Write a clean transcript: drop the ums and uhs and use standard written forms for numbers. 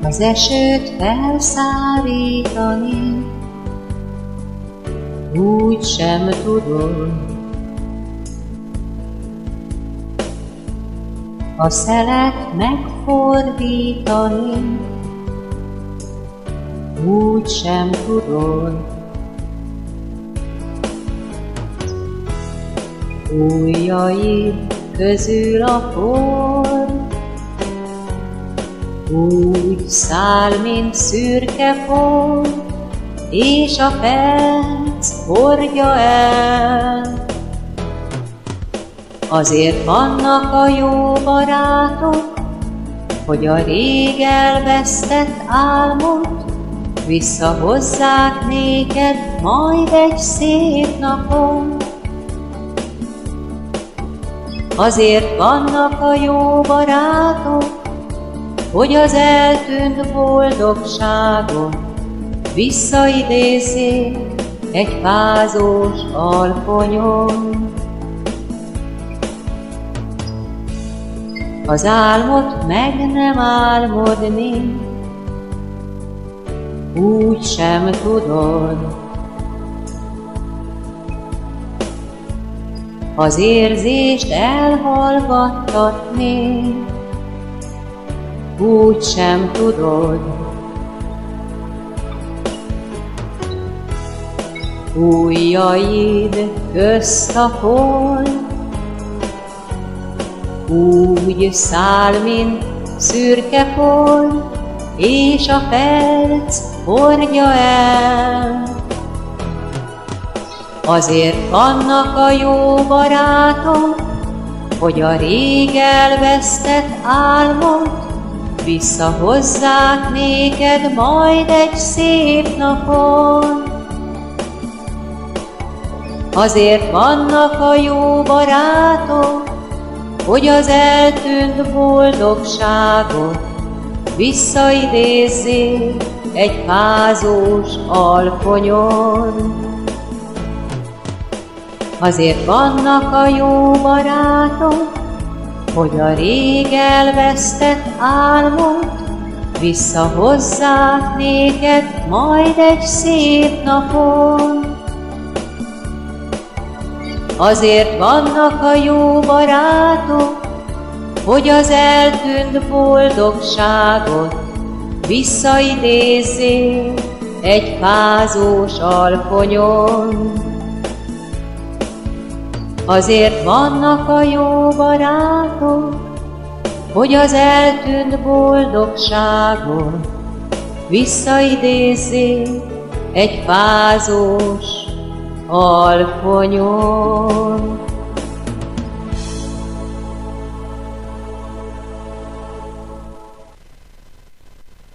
az esőt felszárítani, úgy sem tudod. A szelet megfordítani, úgy sem tudod. Ujjaid közül a por úgy száll, mint szürke por, és a perc hordja el. Azért vannak a jó barátok, hogy a rég elvesztett álmot visszahozzák néked majd egy szép napon. Azért vannak a jó barátok, hogy az eltűnt boldogságot visszaidézzék egy fázós alkonyon. Az álmot meg nem álmodni, úgy sem tudod. Az érzést elhallgattatni, úgy sem tudod. Ujjaid közt a por úgy száll, mint szürke por, és a perc hordja el. Azért vannak a jó barátok, hogy a rég elvesztett álmot visszahozzák néked majd egy szép napon. Azért vannak a jó barátok, hogy az eltűnt boldogságot visszaidézzék egy fázós alkonyon. Azért vannak a jó barátok, hogy a rég elvesztett álmot visszahozzák néked majd egy szép napon. Azért vannak a jó barátok, hogy az eltűnt boldogságot visszaidézzék egy fázós alkonyon. Azért vannak a jó barátok, hogy az eltűnt boldogságot visszaidézzék egy fázós alkonyon.